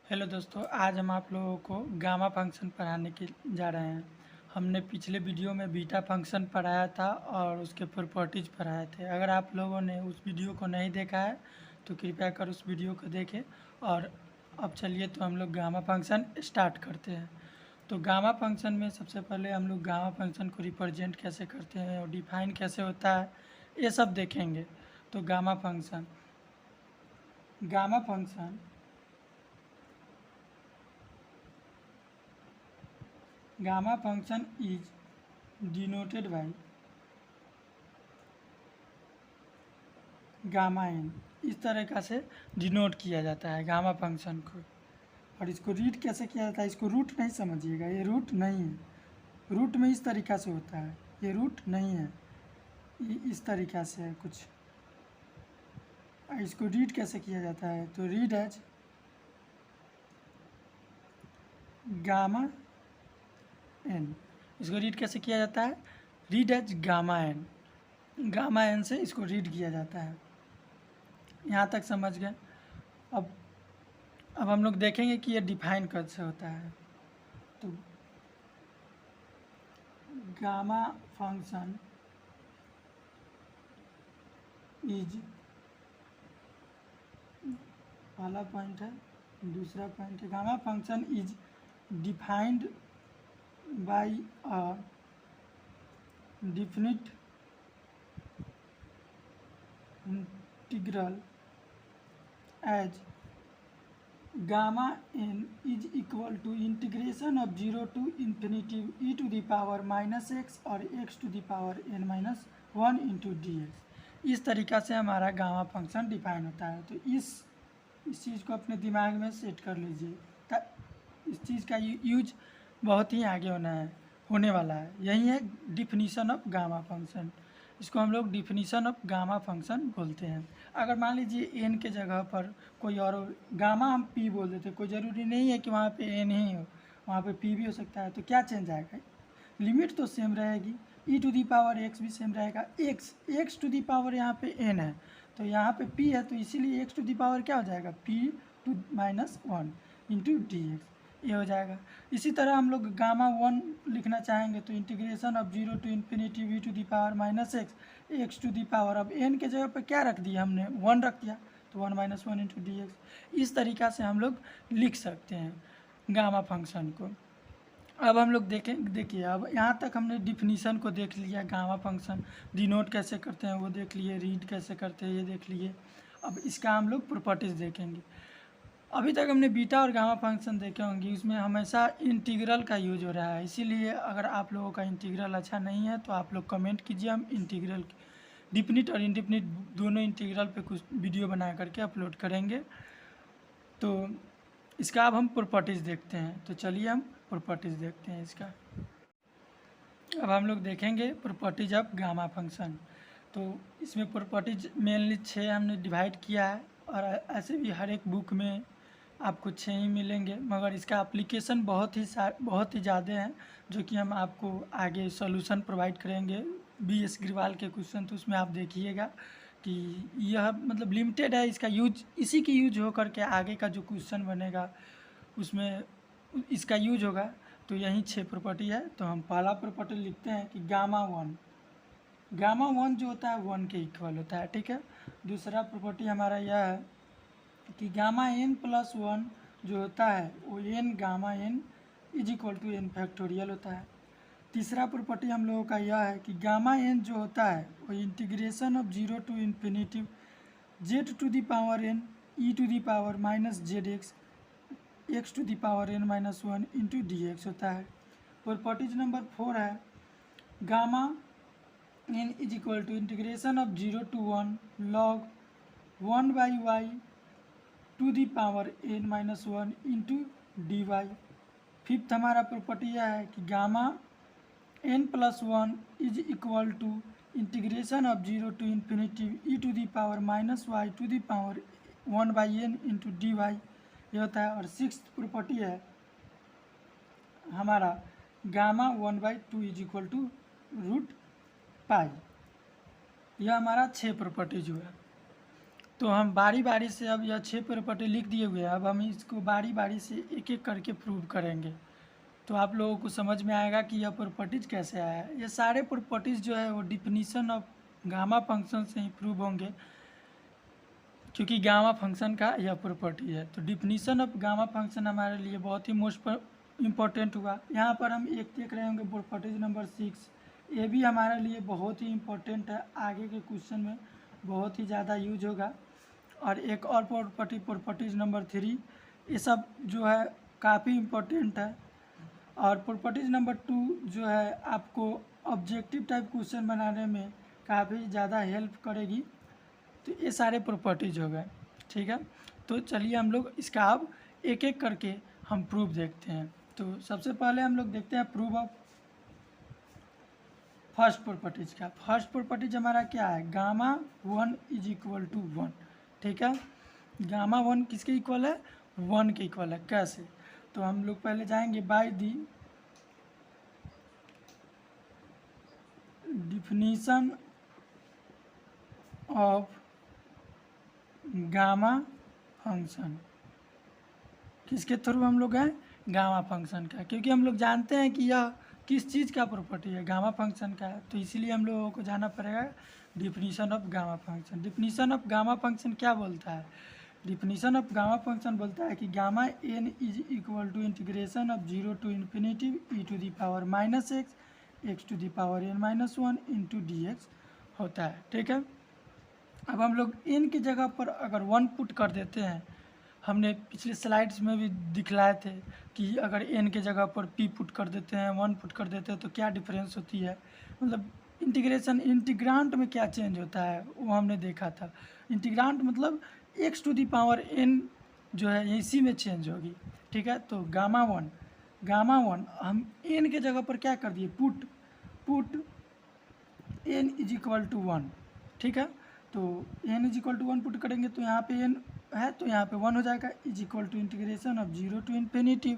Hello दोस्तों, आज हम आप लोगों को गामा फंक्शन पढ़ाने के जा रहे हैं। हमने पिछले वीडियो में बीटा फंक्शन पढ़ाया था और उसके प्रॉपर्टीज पढ़ाए थे। अगर आप लोगों ने उस वीडियो को नहीं देखा है तो कृपया कर उस वीडियो को देखें। और अब चलिए तो हम लोग गामा फंक्शन स्टार्ट करते हैं। तो गामा फंक्शन में सबसे पहले हम लोग गामा फंक्शन को रिप्रेजेंट कैसे करते हैं और डिफाइन कैसे होता है, ये सब देखेंगे। तो gamma function gamma function is denoted by gamma N. इस तरीक़ा से डिनोट किया जाता है गामा फंक्शन को। और इसको रीड कैसे किया जाता है, इसको रूट नहीं समझिएगा, ये रूट नहीं है। रूट में इस तरीक़ा से होता है, ये रूट नहीं है, ये इस तरीक़ा से है कुछ। इसको रीड कैसे किया जाता है, तो रीड एज गामा एन। इसको रीड कैसे किया जाता है, read as gamma N. Gamma N से इसको रीड किया जाता है। यहाँ तक समझ गए। अब हम लोग देखेंगे कि ये डिफाइन कैसे होता है। तो गामा फंक्शन इज, पहला पॉइंट है, दूसरा पॉइंट है, gamma function is defined by a definite integral as gamma N is equal to integration of 0 to infinity e to the power -x और x to the power n-1 into dx। इस तरीक़ा से हमारा gamma function define होता है। तो इस चीज़ को अपने दिमाग में सेट कर लीजिए। इस चीज़ का यूज बहुत ही आगे होने वाला है। यही है डिफिनीशन ऑफ गामा फंक्शन। इसको हम लोग डिफिनीशन ऑफ गामा फंक्शन बोलते हैं। अगर मान लीजिए एन के जगह पर कोई और गामा हम पी बोल देते, कोई ज़रूरी नहीं है कि वहाँ पे एन ही हो, वहाँ पे पी भी हो सकता है। तो क्या चेंज आएगा, लिमिट तो सेम रहेगी, ई टू दी पावर एक्स भी सेम रहेगा। एक्स टू दी पावर यहाँ पे एन है, तो यहाँ पे पी है, तो इसीलिए एक्स टू दी पावर क्या हो जाएगा, P to -1 into D X, ये हो जाएगा। इसी तरह हम लोग गामा 1 लिखना चाहेंगे तो integration of 0 to infinity we to the power -x X to the power, अब n के जगह पर क्या रख दिया हमने, 1 रख दिया, तो 1 - 1 इंटू डी एक्स। इस तरीक़ा से हम लोग लिख सकते हैं गामा फंक्शन को। अब हम लोग देखिए, अब यहाँ तक हमने डिफिनीशन को देख लिया, गामा फंक्शन डिनोट कैसे करते हैं वो देख लिए, रीड कैसे करते हैं ये देख लिए। अब इसका हम लोग प्रॉपर्टीज़ देखेंगे। अभी तक हमने बीटा और गामा फंक्शन देखे होंगे, उसमें हमेशा इंटीग्रल का यूज हो रहा है। इसीलिए अगर आप लोगों का इंटीग्रल अच्छा नहीं है तो आप लोग कमेंट कीजिए, हम इंटीग्रल डिफिनिट और इंडिफिनिट दोनों इंटीग्रल पे कुछ वीडियो बना करके अपलोड करेंगे। तो इसका अब हम प्रॉपर्टीज़ देखते हैं। तो चलिए हम प्रॉपर्टीज़ देखते हैं इसका। अब हम लोग देखेंगे प्रॉपर्टीज ऑफ गामा फंक्शन। तो इसमें प्रॉपर्टीज मेनली 6 हमने डिवाइड किया है, और ऐसे भी हर एक बुक में आपको 6 ही मिलेंगे, मगर इसका एप्लीकेशन बहुत ही ज़्यादा हैं, जो कि हम आपको आगे सॉल्यूशन प्रोवाइड करेंगे BS ग्रिवाल के क्वेश्चन। तो उसमें आप देखिएगा कि यह मतलब लिमिटेड है, इसका यूज इसी की यूज हो करके आगे का जो क्वेश्चन बनेगा उसमें इसका यूज होगा। तो यही 6 प्रॉपर्टी है। तो हम पहला प्रॉपर्टी लिखते हैं कि गामा 1 जो होता है 1 के इक्वल होता है, ठीक है। दूसरा प्रॉपर्टी हमारा यह है कि गामा n+1 जो होता है वो gamma n is equal to n factorial होता है। तीसरा प्रॉपर्टी हम लोगों का यह है कि गामा n जो होता है वो integration of 0 to infinity z to the power n e to the power -zx X to the power n-1 into D X होता है। प्रॉपर्टीज नंबर 4 है gamma n is equal to integration of 0 to 1 log 1/y to the power n-1 into D Y. Fifth हमारा property यह है कि gamma n+1 is equal to integration of 0 to infinity e to the power -y to the power 1/n into D Y, ये होता है। और sixth property है हमारा गामा 1/2 इज इक्वल टू √π। यह हमारा 6 प्रॉपर्टीज हुआ। तो हम बारी बारी से अब यह 6 प्रॉपर्टी लिख दिए हुए हैं, अब हम इसको बारी बारी से एक एक करके प्रूव करेंगे। तो आप लोगों को समझ में आएगा कि यह प्रॉपर्टीज कैसे आया है। ये सारे प्रॉपर्टीज जो है वो डिफिनीशन ऑफ गामा फंक्शन से ही प्रूव होंगे, क्योंकि गामा फंक्शन का यह प्रॉपर्टी है। तो डिफिनीशन ऑफ गामा फंक्शन हमारे लिए बहुत ही मोस्ट इम्पोर्टेंट हुआ। यहाँ पर हम एक देख रहे होंगे प्रॉपर्टीज नंबर 6, ये भी हमारे लिए बहुत ही इम्पोर्टेंट है, आगे के क्वेश्चन में बहुत ही ज़्यादा यूज होगा। और एक और प्रॉपर्टीज नंबर 3, ये सब जो है काफ़ी इम्पोर्टेंट है। और प्रॉपर्टीज नंबर 2 जो है आपको ऑब्जेक्टिव टाइप क्वेश्चन बनाने में काफ़ी ज़्यादा हेल्प करेगी। तो ये सारे प्रॉपर्टीज हो गए, ठीक है। तो चलिए हम लोग इसका अब एक एक करके हम प्रूफ देखते हैं। तो सबसे पहले हम लोग देखते हैं प्रूफ ऑफ फर्स्ट प्रॉपर्टीज का। फर्स्ट प्रॉपर्टीज हमारा क्या है, गामा 1 इज इक्वल टू 1, ठीक है। गामा 1 किसके इक्वल है, 1 के इक्वल है। कैसे, तो हम लोग पहले जाएंगे by the definition of gamma function. किसके थ्रू हम लोग हैं, गामा फंक्शन का, क्योंकि हम लोग जानते हैं कि यह किस चीज़ का प्रॉपर्टी है, गामा फंक्शन का है। तो इसीलिए हम लोगों को जाना पड़ेगा definition of gamma function. Definition of gamma function क्या बोलता है, डिफिनीशन ऑफ गामा फंक्शन बोलता है कि gamma N is equal to integration of 0 to infinity E to the power minus x to the power N minus 1 into D X होता है, ठीक है। अब हम लोग एन की जगह पर अगर 1 पुट कर देते हैं, हमने पिछले स्लाइड्स में भी दिखलाए थे कि अगर एन के जगह पर पी पुट कर देते हैं, 1 पुट कर देते हैं तो क्या डिफरेंस होती है, मतलब इंटीग्रेशन इंटीग्रांट में क्या चेंज होता है वो हमने देखा था। इंटीग्रांट मतलब X to the power N जो है इसी में चेंज होगी, ठीक है। तो गामा वन हम एन के जगह पर क्या कर दिए, put N is equal to 1, ठीक है। तो N is equal to 1 put करेंगे तो यहाँ पे एन है तो यहाँ पे 1 हो जाएगा, is equal to integration of 0 to infinity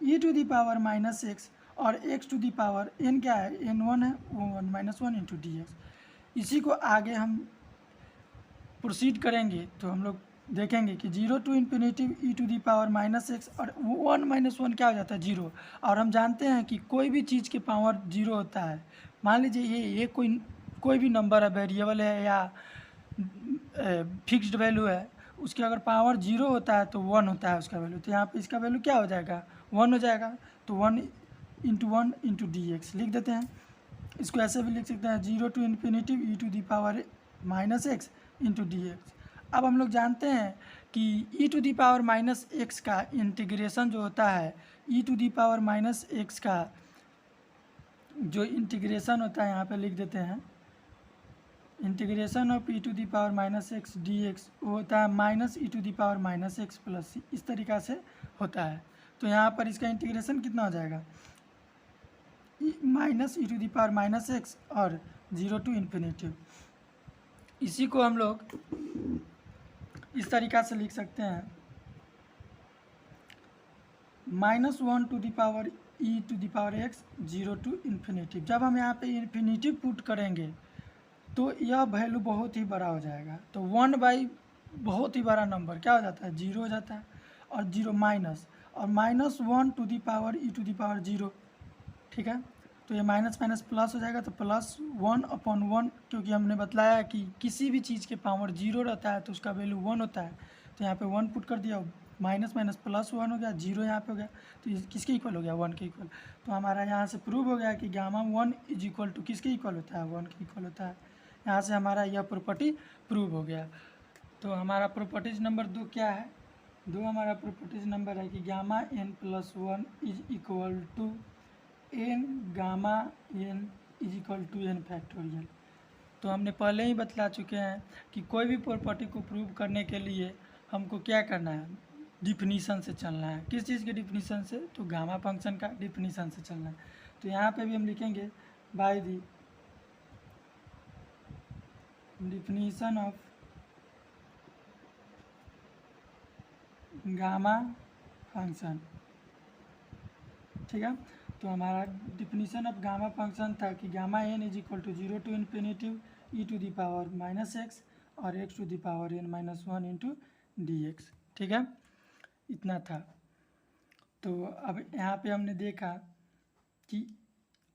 E to the power minus x, और x to the power n क्या है, एन 1 है, वो 1 माइनस 1 इंटू डी एक्स। इसी को आगे हम प्रोसीड करेंगे तो हम लोग देखेंगे कि 0 to infinity E to the power minus x, और 1 माइनस 1 क्या हो जाता है, 0। और हम जानते हैं कि कोई भी चीज़ के पावर 0 होता है। मान लीजिए ये कोई भी नंबर है, वेरिएबल है या फिक्स्ड वैल्यू है, उसके अगर पावर 0 होता है तो 1 होता है उसका वैल्यू। तो यहाँ पे इसका वैल्यू क्या हो जाएगा, 1 हो जाएगा। तो 1 इंटू 1 इंटू डी एक्स लिख देते हैं। इसको ऐसे भी लिख सकते हैं 0 to infinity E to the power minus x into D x. अब हम लोग जानते हैं कि e to the power minus x का इंटीग्रेशन जो होता है, e to the power minus x का जो इंटीग्रेशन होता है, यहाँ पे लिख देते हैं integration of e to the power minus x d x, वो होता है minus e to the power minus x plus c, इस तरीक़ा से होता है। तो यहाँ पर इसका इंटीग्रेशन कितना हो जाएगा, minus e to the power minus x और 0 टू इन्फिनिटी। इसी को हम लोग इस तरीक़ा से लिख सकते हैं -1 to the power e to the power x 0 to infinity. जब हम यहाँ पे इन्फिनिटी पुट करेंगे तो यह वैल्यू बहुत ही बड़ा हो जाएगा। तो 1 बाई बहुत ही बड़ा नंबर क्या हो जाता है, 0 हो जाता है, और 0 माइनस, और -1 to the power e to the power 0, ठीक है। तो ये माइनस माइनस प्लस हो जाएगा, तो +1/1, क्योंकि हमने बतलाया कि किसी भी चीज़ के पावर 0 रहता है तो उसका वैल्यू 1 होता है। तो यहाँ पे 1 पुट कर दिया, माइनस माइनस प्लस 1 हो गया, 0 यहाँ पे हो गया, तो ये किसके इक्वल हो गया, 1 के इक्वल। तो हमारा यहाँ से प्रूव हो गया कि गामा 1 इज इक्वल टू किसके इक्वल होता है, 1 के इक्वल होता है। यहाँ से हमारा यह प्रॉपर्टी प्रूव हो गया। तो हमारा प्रॉपर्टीज नंबर 2 क्या है, 2 हमारा प्रॉपर्टीज नंबर है कि gamma n plus 1 is equal to n gamma N is equal to n factorial. तो हमने पहले ही बतला चुके हैं कि कोई भी प्रॉपर्टी को प्रूव करने के लिए हमको क्या करना है, डिफिनीशन से चलना है। किस चीज़ के डिफिनीशन से, तो गामा फंक्शन का डिफिनीशन से चलना है। तो यहाँ पे भी हम लिखेंगे by the definition of gamma function, ठीक है। तो हमारा डिफिनीशन ऑफ गामा फंक्शन था कि gamma N is equal to 0 to infinity E to the power minus x, और x to the power N minus one into D x. ठीक है, इतना था। तो अब यहाँ पे हमने देखा कि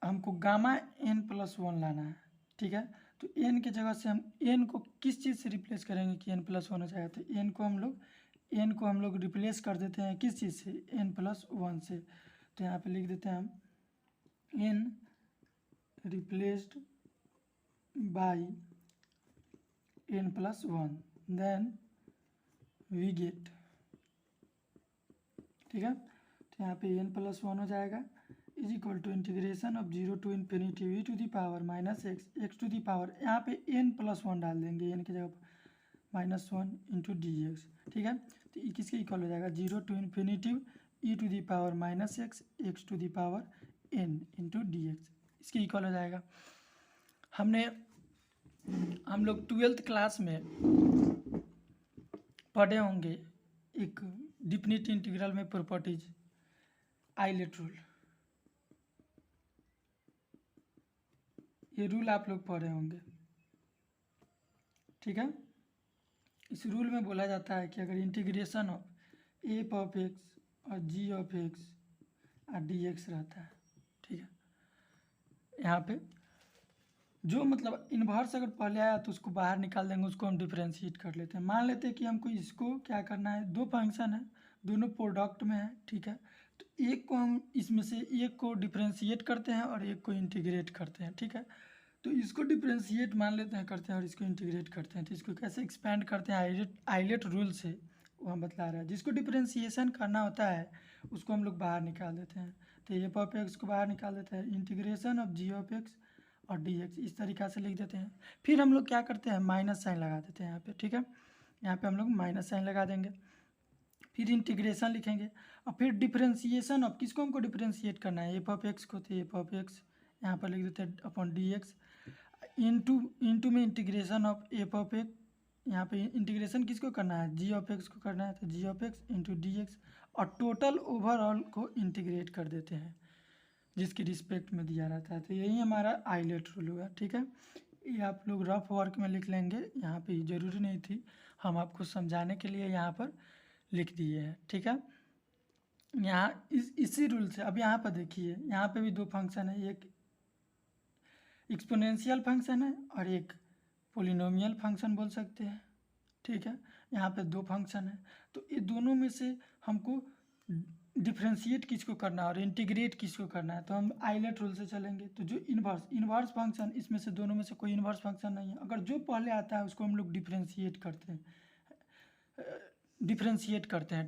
हमको गामा एन प्लस वन लाना है। ठीक है, तो एन के जगह से हम एन को किस चीज़ से रिप्लेस करेंगे कि एन प्लस वन हो जाएगा? तो एन को हम लोग रिप्लेस कर देते हैं किस चीज़ से? एन प्लस वन से। तो यहाँ पे लिख देते हैं हम n replaced by n plus one, then we get. ठीक है, तो यहाँ पे एन प्लस वन हो जाएगा is equal to integration of zero to infinity we to the power minus x to the power, यहाँ पे एन प्लस वन डाल देंगे एन की जगह पर, minus one into D x. ठीक है, तो ये किसके इक्वल हो जाएगा? Zero to infinity E to the power minus x to the power n into D x, इसके इक्वल हो जाएगा। हम लोग 12th क्लास में पढ़े होंगे एक डिफिनिट इंटीग्रल में प्रॉपर्टीज, आइलेट रूल। ये रूल आप लोग पढ़े होंगे। ठीक है, इस रूल में बोला जाता है कि अगर integration of F of x और जी ऑफ एक्स और डी एक्स रहता है, ठीक है, यहाँ पे जो मतलब इन्वर्स अगर पहले आया तो उसको बाहर निकाल देंगे, उसको हम डिफ्रेंशिएट कर लेते हैं। मान लेते हैं कि हमको इसको क्या करना है, दो फंक्शन है, दोनों प्रोडक्ट में है। ठीक है, तो एक को हम इसमें से एक को डिफ्रेंशिएट करते हैं और एक को इंटीग्रेट करते हैं। ठीक है, तो इसको डिफ्रेंशिएट मान लेते हैं करते हैं और इसको इंटीग्रेट करते हैं। तो इसको कैसे एक्सपेंड करते हैं आइलेट रूल से, वो हम बतला रहे हैं। जिसको डिफ्रेंशिएशन करना होता है उसको हम लोग बाहर निकाल देते हैं। तो एफ ऑफ एक्स को बाहर निकाल देते हैं, integration of g of x और डी एक्स, इस तरीक़ा से लिख देते हैं। फिर हम लोग क्या करते हैं, माइनस साइन लगा देते हैं यहाँ पे। ठीक है, यहाँ पे हम लोग माइनस साइन लगा देंगे, फिर इंटीग्रेशन लिखेंगे और फिर डिफ्रेंशिएशन ऑफ किसको हमको डिफ्रेंशिएट करना है, एफ ऑफ एक्स को। तो एफ ऑफ एक्स यहाँ पर लिख देते हैं अपॉन डी एक्स, इंटू में integration of F of x, यहाँ पे इंटीग्रेशन किसको करना है, जी ऑफ एक्स को करना है। तो g of x into D x और टोटल ओवरऑल को इंटीग्रेट कर देते हैं जिसकी रिस्पेक्ट में दिया रहता है। तो यही हमारा आइलेट रूल हुआ। ठीक है, ये आप लोग रफ वर्क में लिख लेंगे, यहाँ पे ज़रूरी नहीं थी, हम आपको समझाने के लिए यहाँ पर लिख दिए हैं। ठीक है, यहाँ इसी रूल से अब यहाँ पर देखिए, यहाँ पे भी दो फंक्शन है, एक एक्सपोनेंशियल फंक्शन है और एक पोलिनोमियल फंक्शन बोल सकते हैं। ठीक है, यहाँ पे दो फंक्शन है, तो ये दोनों में से हमको डिफ्रेंशिएट किसको करना है और इंटीग्रेट किसको करना है। तो हम आइलेट रूल से चलेंगे। तो जो इन्वर्स फंक्शन, इसमें से दोनों में से कोई इन्वर्स फंक्शन नहीं है, अगर जो पहले आता है उसको हम लोग डिफ्रेंशिएट करते हैं।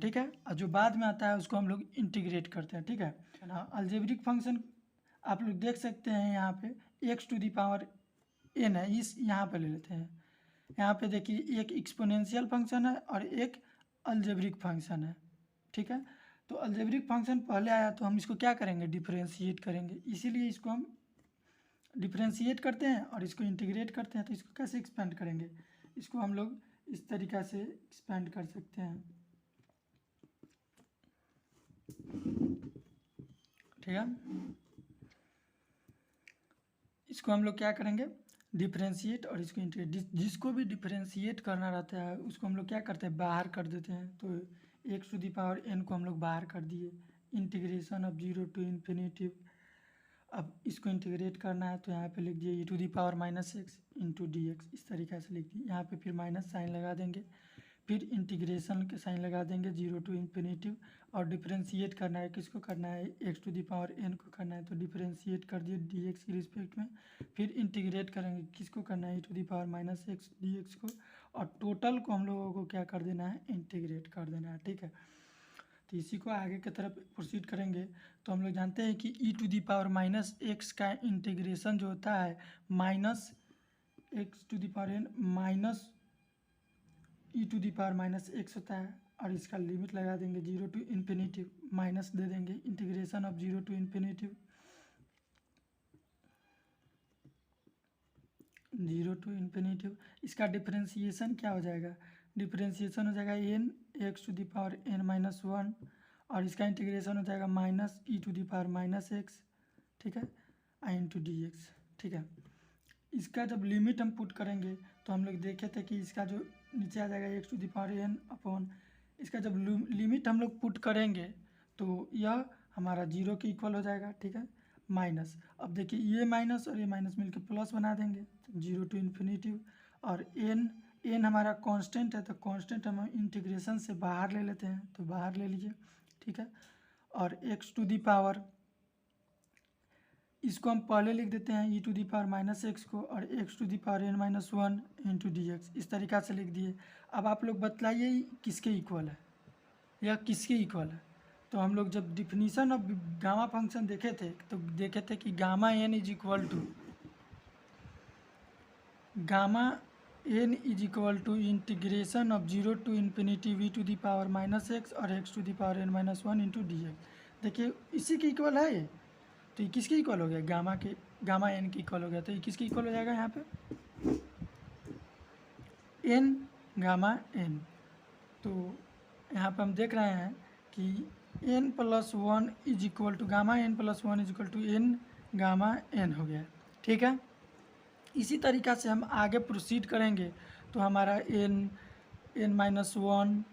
ठीक है, और जो बाद में आता है उसको हम लोग इंटीग्रेट करते हैं। ठीक है ना, अलजेब्रिक फंक्शन आप लोग देख सकते हैं, यहाँ पे x to the power n है, इस यहाँ पे ले लेते हैं। यहाँ पे देखिए एक एक्सपोनेंशियल फंक्शन है और एक अलजेब्रिक फंक्शन है। ठीक है, तो अलजेब्रिक फंक्शन पहले आया तो हम इसको क्या करेंगे, डिफ्रेंशिएट करेंगे, इसीलिए इसको हम डिफ्रेंशिएट करते हैं और इसको इंटीग्रेट करते हैं। तो इसको कैसे एक्सपेंड करेंगे, इसको हम लोग इस तरीक़ा से एक्सपेंड कर सकते हैं। ठीक है, इसको हम लोग क्या करेंगे, डिफ्रेंशिएट और इसको इंटीग्रेट। जिसको भी डिफ्रेंशिएट करना रहता है उसको हम लोग क्या करते हैं, बाहर कर देते हैं। तो x to the power n को हम लोग बाहर कर दिए, integration of zero to infinity. अब इसको इंटीग्रेट करना है तो यहाँ पे लिख दिए e to the power minus x into D x, इस तरीक़े से लिख दिए। यहाँ पे फिर माइनस साइन लगा देंगे, फिर इंटीग्रेशन के साइन लगा देंगे जीरो टू इन्फिनिटी, और डिफ्रेंशिएट करना है, किसको करना है, x to the power n को करना है। तो डिफ्रेंशिएट कर दिए डी एक्स की रिस्पेक्ट में, फिर इंटीग्रेट करेंगे, किसको करना है, e to the power minus x d x को, और टोटल को हम लोगों को क्या कर देना है, इंटीग्रेट कर देना है। ठीक है, तो इसी को आगे की तरफ प्रोसीड करेंगे। तो हम लोग जानते हैं कि e to the power minus x का इंटीग्रेशन जो होता है minus x to the power N minus e to the power minus x होता है, और इसका लिमिट लगा देंगे जीरो टू इन्फिनिटी, माइनस दे देंगे, integration of zero to infinity इसका डिफ्रेंशिएशन क्या हो जाएगा, डिफ्रेंशिएशन हो जाएगा n x to the power N minus one, और इसका इंटीग्रेशन हो जाएगा minus e to the power minus x. ठीक है, आई इंटू डी एक्स। ठीक है, इसका जब लिमिट हम पुट करेंगे तो हम लोग देखे थे कि इसका जो नीचे आ जाएगा x to the power n upon, इसका जब लिमिट हम लोग पुट करेंगे तो यह हमारा 0 के इक्वल हो जाएगा, ठीक है, माइनस। अब देखिए ये माइनस और ये माइनस मिलकर प्लस बना देंगे, तो 0 टू इन्फिनिटी। और एन हमारा कांस्टेंट है, तो कांस्टेंट हम इंटीग्रेशन से बाहर ले लेते हैं, तो बाहर ले लीजिए, ठीक है। और एक्स टू दी पावर, इसको हम पहले लिख देते हैं e to the power minus x को, और x to the power N minus one into D x, इस तरीक़ा से लिख दिए। अब आप लोग बतलाइए किसके इक्वल है या किसके इक्वल है। तो हम लोग जब डिफिनीशन ऑफ गामा फंक्शन देखे थे तो देखे थे कि gamma N is equal to integration of 0 to infinity we to the power minus x और x to the power N minus one into D x. देखिए इसी के इक्वल है ये, तो ये किसके इक्वल हो गया, गामा एन के इक्वल हो गया। तो ये किसके इक्वल हो जाएगा यहाँ पे, एन गामा एन। तो यहाँ पे हम देख रहे हैं कि n plus one is equal to gamma n plus one is equal to n gamma n हो गया, ठीक है। इसी तरीक़ा से हम आगे प्रोसीड करेंगे तो हमारा n minus one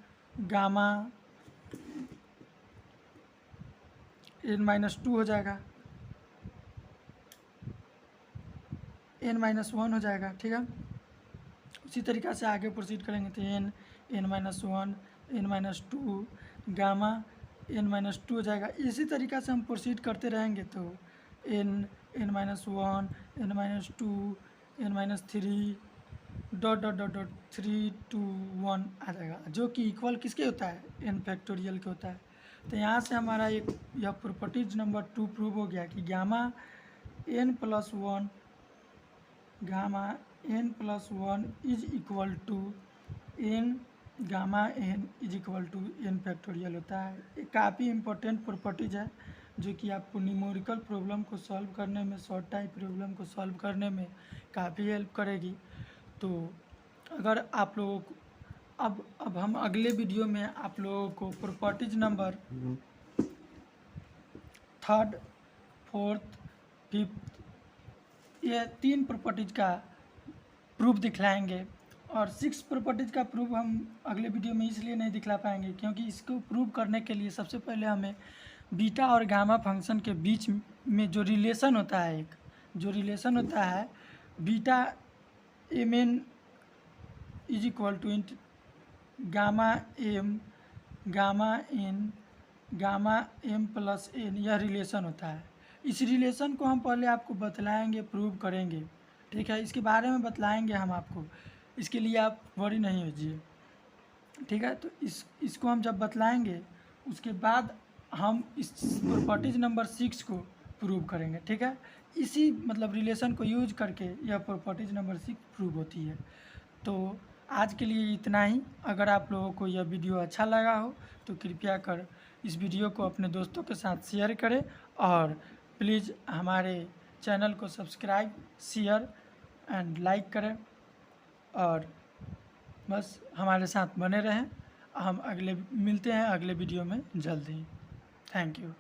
gamma n minus two हो जाएगा, एन माइनस वन हो जाएगा, ठीक है। उसी तरीक़ा से आगे प्रोसीड करेंगे तो n minus one n minus two gamma n minus two हो जाएगा। इसी तरीक़ा से हम प्रोसीड करते रहेंगे तो n minus one n minus two n minus three dot dot dot dot 3 2 1 आ जाएगा, जो कि इक्वल किसके होता है, एन फैक्टोरियल के होता है। तो यहाँ से हमारा एक यह प्रॉपर्टीज नंबर 2 प्रूव हो गया कि gamma n plus one is equal to n gamma N is equal to n factorial होता है। ये काफ़ी इम्पोर्टेंट प्रॉपर्टीज है जो कि आपको न्यूमेरिकल प्रॉब्लम को सॉल्व करने में, शॉर्ट टाइप प्रॉब्लम को सॉल्व करने में काफ़ी हेल्प करेगी। तो अगर आप लोगों को अब हम अगले वीडियो में आप लोगों को properties number 3rd 4th 5th ये 3 प्रॉपर्टीज का प्रूफ दिखलाएंगे। और 6 प्रॉपर्टीज का प्रूफ हम अगले वीडियो में इसलिए नहीं दिखला पाएंगे क्योंकि इसको प्रूव करने के लिए सबसे पहले हमें बीटा और गामा फंक्शन के बीच में जो रिलेशन होता है, एक जो रिलेशन होता है beta m n is equal to gamma m plus n, यह रिलेशन होता है। इस रिलेशन को हम पहले आपको बतलाएंगे, प्रूव करेंगे, ठीक है। इसके बारे में बतलाएंगे हम आपको, इसके लिए आप वरी नहीं होइए, ठीक है। तो इसको हम जब बतलाएंगे उसके बाद हम इस प्रॉपर्टीज नंबर 6 को प्रूव करेंगे, ठीक है। इसी मतलब रिलेशन को यूज करके यह प्रॉपर्टीज नंबर 6 प्रूव होती है। तो आज के लिए इतना ही। अगर आप लोगों को यह वीडियो अच्छा लगा हो तो कृपया कर इस वीडियो को अपने दोस्तों के साथ शेयर करें और प्लीज़ हमारे चैनल को सब्सक्राइब, शेयर एंड लाइक करें और बस हमारे साथ बने रहें। हम मिलते हैं अगले वीडियो में जल्दी। Thank you.